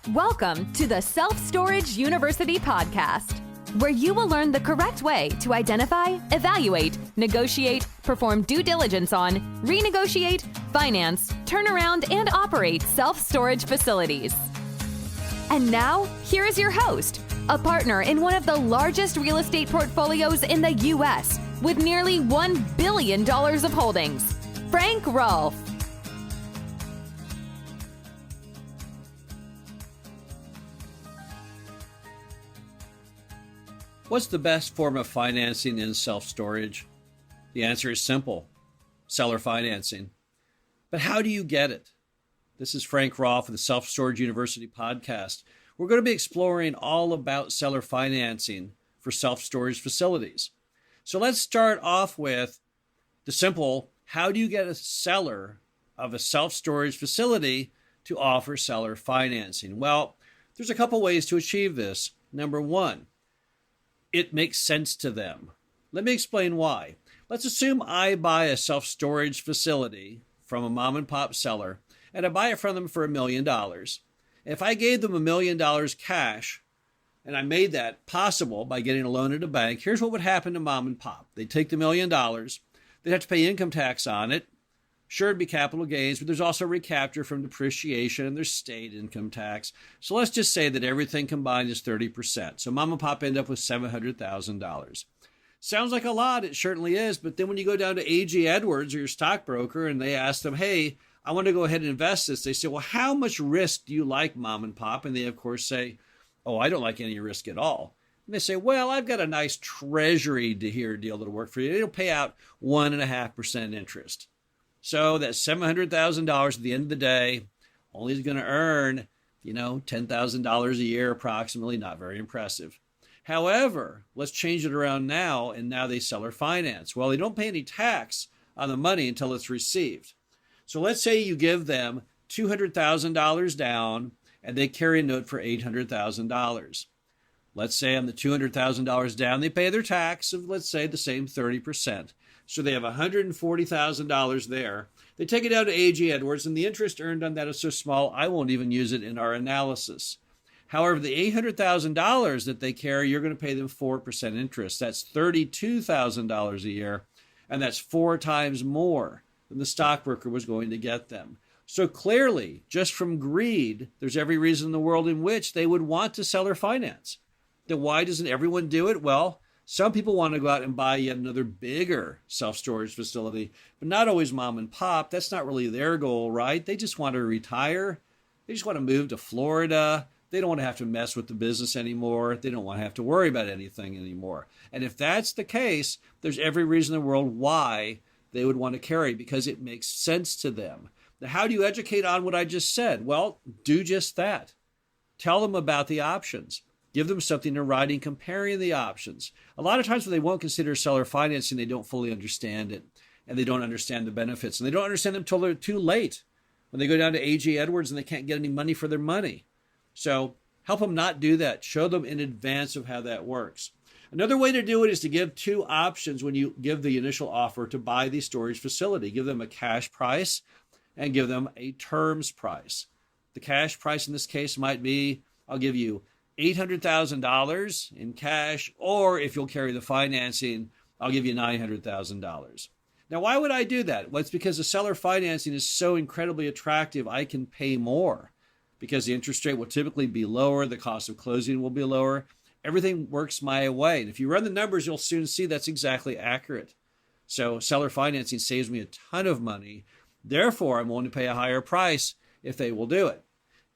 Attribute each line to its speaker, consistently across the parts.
Speaker 1: Welcome to the Self-Storage University podcast, where you will learn the correct way to identify, evaluate, negotiate, perform due diligence on, renegotiate, finance, turn around, and operate self-storage facilities. And now, here is your host, a partner in one of the largest real estate portfolios in the U.S. with nearly $1 billion of holdings, Frank Rolfe.
Speaker 2: What's the best form of financing in self-storage? The answer is simple: seller financing. But how do you get it? This is Frank Rolfe of the Self-Storage University podcast. We're going to be exploring all about seller financing for self-storage facilities. So let's start off with the simple: how do you get a seller of a self-storage facility to offer seller financing? Well, there's a couple ways to achieve this. Number one, it makes sense to them. Let me explain why. Let's assume I buy a self-storage facility from a mom and pop seller, and I buy it from them for $1 million. If I gave them $1 million cash, and I made that possible by getting a loan at a bank, here's what would happen to mom and pop. They'd take the $1 million, they'd have to pay income tax on it. Sure, it'd be capital gains, but there's also recapture from depreciation and there's state income tax. So let's just say that everything combined is 30%. So mom and pop end up with $700,000. Sounds like a lot. It certainly is. But then when you go down to A.G. Edwards or your stockbroker and they ask them, hey, I want to go ahead and invest this. They say, well, how much risk do you like, mom and pop? And they, of course, say, oh, I don't like any risk at all. And they say, well, I've got a nice treasury deal that'll work for you. It'll pay out 1.5% interest. So that $700,000 at the end of the day only is going to earn, $10,000 a year approximately. Not very impressive. However, let's change it around now, and now they seller finance. Well, they don't pay any tax on the money until it's received. So let's say you give them $200,000 down, and they carry a note for $800,000. Let's say on the $200,000 down, they pay their tax of, let's say, the same 30%. So they have $140,000 there. They take it down to A.G. Edwards, and the interest earned on that is so small, I won't even use it in our analysis. However, the $800,000 that they carry, you're going to pay them 4% interest. That's $32,000 a year, and that's 4 times more than the stockbroker was going to get them. So clearly, just from greed, there's every reason in the world in which they would want to seller finance. Then why doesn't everyone do it? Well, some people want to go out and buy yet another bigger self-storage facility, but not always mom and pop. That's not really their goal, right? They just want to retire. They just want to move to Florida. They don't want to have to mess with the business anymore. They don't want to have to worry about anything anymore. And if that's the case, there's every reason in the world why they would want to carry, because it makes sense to them. Now, how do you educate on what I just said? Well, do just that. Tell them about the options. Give them something in writing comparing the options. A lot of times when they won't consider seller financing, they don't fully understand it, and they don't understand the benefits, and they don't understand them until they're too late, when they go down to A.G. Edwards and they can't get any money for their money. So help them not do that. Show them in advance of how that works. Another way to do it is to give 2 options when you give the initial offer to buy the storage facility. Give them a cash price and give them a terms price. The cash price in this case might be, I'll give you $800,000 in cash, or if you'll carry the financing, I'll give you $900,000. Now, why would I do that? Well, it's because the seller financing is so incredibly attractive, I can pay more because the interest rate will typically be lower, the cost of closing will be lower. Everything works my way. And if you run the numbers, you'll soon see that's exactly accurate. So seller financing saves me a ton of money. Therefore, I'm willing to pay a higher price if they will do it.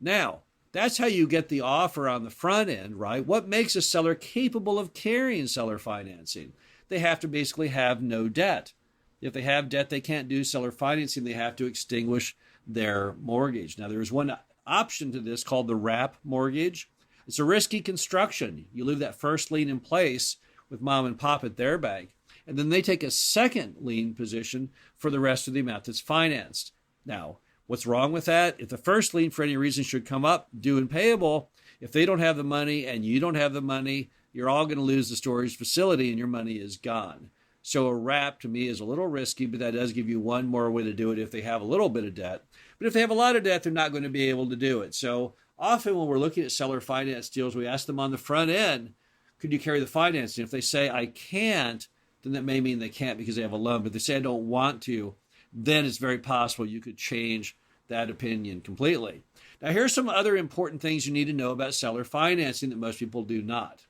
Speaker 2: Now, that's how you get the offer on the front end, right? What makes a seller capable of carrying seller financing? They have to basically have no debt. If they have debt, they can't do seller financing. They have to extinguish their mortgage. Now, there is one option to this called the wrap mortgage. It's a risky construction. You leave that first lien in place with mom and pop at their bank, and then they take a second lien position for the rest of the amount that's financed. Now, what's wrong with that? If the first lien for any reason should come up due and payable, if they don't have the money and you don't have the money, you're all going to lose the storage facility and your money is gone. So a wrap to me is a little risky, but that does give you one more way to do it if they have a little bit of debt. But if they have a lot of debt, they're not going to be able to do it. So Often when we're looking at seller finance deals, we ask them on the front end, could you carry the financing? If they say, I can't, then that may mean they can't because they have a loan. But if they say, I don't want to, then it's very possible you could change that opinion completely. Now, here's some other important things you need to know about seller financing that most people do not.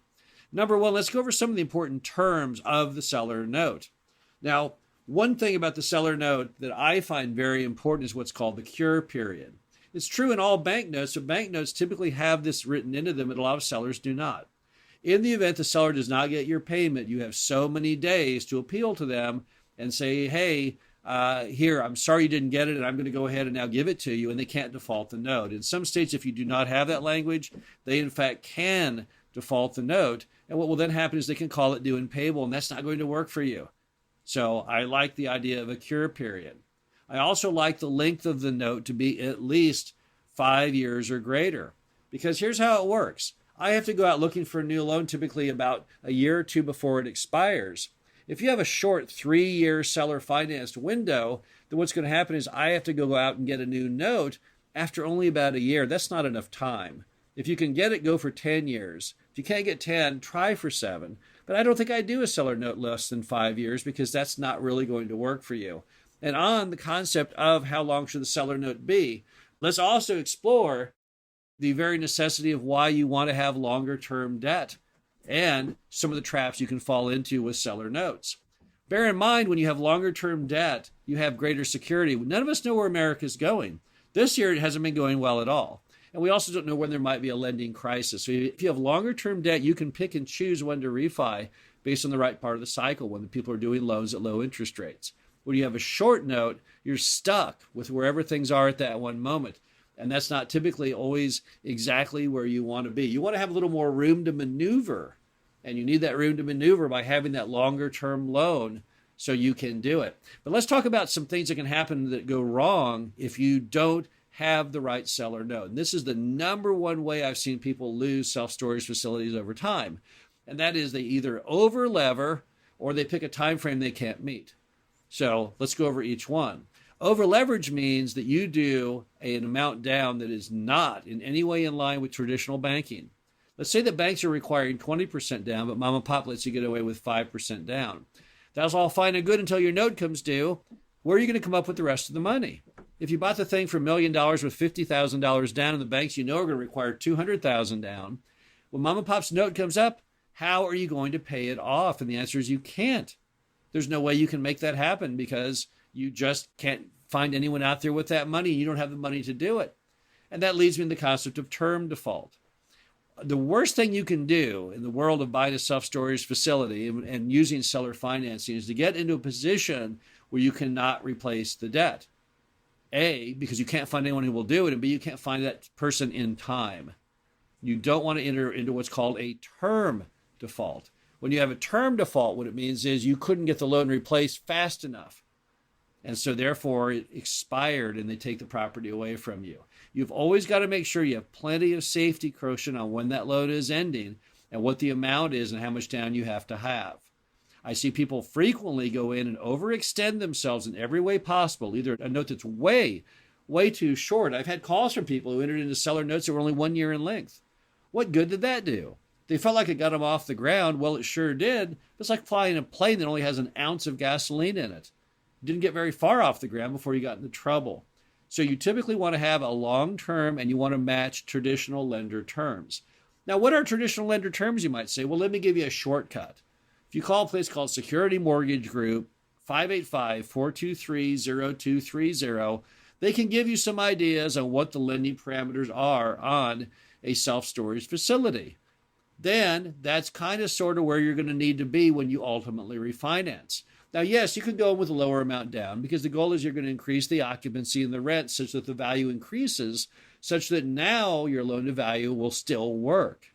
Speaker 2: Number one, let's go over some of the important terms of the seller note. Now, one thing about the seller note that I find very important is what's called the cure period. It's true in all banknotes, but banknotes typically have this written into them, and a lot of sellers do not. In the event the seller does not get your payment, you have so many days to appeal to them and say, hey, here, I'm sorry you didn't get it, and I'm going to go ahead and now give it to you, and they can't default the note. In some states, if you do not have that language, they in fact can default the note, and what will then happen is they can call it due and payable, and that's not going to work for you. So I like the idea of a cure period. I also like the length of the note to be at least 5 years or greater, because here's how it works. I have to go out looking for a new loan typically about a year or two before it expires. If you have a short 3-year seller financed window, then what's going to happen is I have to go out and get a new note after only about a year. That's not enough time. If you can get it, go for 10 years. If you can't get 10, try for 7. But I don't think I'd do a seller note less than 5 years because that's not really going to work for you. And on the concept of how long should the seller note be, let's also explore the very necessity of why you want to have longer term debt and some of the traps you can fall into with seller notes. Bear in mind, when you have longer term debt, you have greater security. None of us know where America's going. This year, it hasn't been going well at all. And we also don't know when there might be a lending crisis. So if you have longer term debt, you can pick and choose when to refi based on the right part of the cycle, when the people are doing loans at low interest rates. When you have a short note, you're stuck with wherever things are at that one moment. And that's not typically always exactly where you want to be. You want to have a little more room to maneuver. And you need that room to maneuver by having that longer term loan so you can do it. But let's talk about some things that can happen that go wrong if you don't have the right seller note. And this is the number one way I've seen people lose self-storage facilities over time. And that is they either over-lever or they pick a time frame they can't meet. So let's go over each one. Over leverage means that you do an amount down that is not in any way in line with traditional banking. Let's say that banks are requiring 20% down, but mom and pop lets you get away with 5% down. That's all fine and good until your note comes due. Where are you going to come up with the rest of the money? If you bought the thing for $1 million with $50,000 down and the banks you know are going to require $200,000 down, when mom and pop's note comes up, how are you going to pay it off? And the answer is you can't. There's no way you can make that happen because you just can't find anyone out there with that money. You don't have the money to do it. And that leads me to the concept of term default. The worst thing you can do in the world of buying a self-storage facility and using seller financing is to get into a position where you cannot replace the debt. A, because you can't find anyone who will do it, and B, you can't find that person in time. You don't want to enter into what's called a term default. When you have a term default, what it means is you couldn't get the loan replaced fast enough. And so therefore it expired and they take the property away from you. You've always got to make sure you have plenty of safety cushion on when that loan is ending and what the amount is and how much down you have to have. I see people frequently go in and overextend themselves in every way possible, either a note that's way too short. I've had calls from people who entered into seller notes that were only 1 year in length. What good did that do? They felt like it got them off the ground. Well, it sure did. It's like flying a plane that only has an ounce of gasoline in it. Didn't get very far off the ground before you got into trouble. So you typically want to have a long term and you want to match traditional lender terms. Now, what are traditional lender terms, you might say? Well, let me give you a shortcut. If you call a place called Security Mortgage Group, 585-423-0230, they can give you some ideas on what the lending parameters are on a self-storage facility. Then that's kind of sort of where you're going to need to be when you ultimately refinance. Now, yes, you could go with a lower amount down because the goal is you're going to increase the occupancy and the rent such that the value increases, such that now your loan to value will still work.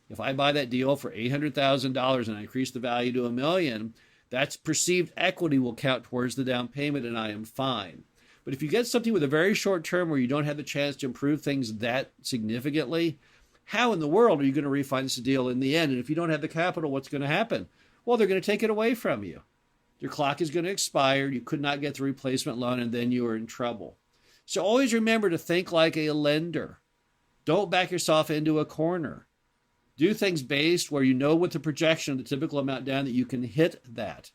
Speaker 2: If I buy that deal for $800,000 and I increase the value to $1 million, that's perceived equity will count towards the down payment and I am fine. But if you get something with a very short term where you don't have the chance to improve things that significantly, how in the world are you going to refinance the deal in the end? And if you don't have the capital, what's going to happen? Well, they're going to take it away from you. Your clock is going to expire. You could not get the replacement loan, and then you are in trouble. So always remember to think like a lender. Don't back yourself into a corner. Do things based where you know with the projection of the typical amount down that you can hit that.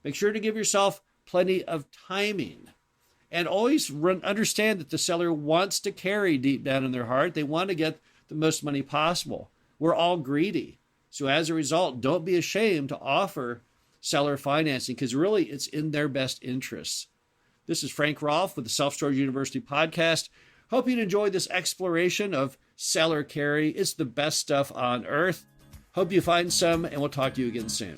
Speaker 2: Make sure to give yourself plenty of timing. And always understand that the seller wants to carry deep down in their heart. They want to get the most money possible. We're all greedy. So as a result, don't be ashamed to offer seller financing because really it's in their best interests. This is Frank Rolfe with the Self-Storage University podcast. Hope you'd enjoy this exploration of seller carry. It's the best stuff on earth. Hope you find some, and we'll talk to you again soon.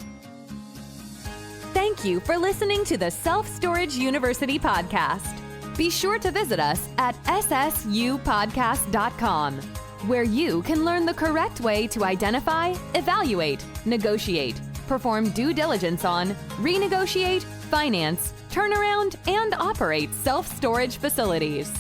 Speaker 1: Thank you for listening to the Self-Storage University podcast. Be sure to visit us at ssupodcast.com, where you can learn the correct way to identify, evaluate, negotiate, perform due diligence on, renegotiate, finance, turnaround, and operate self-storage facilities.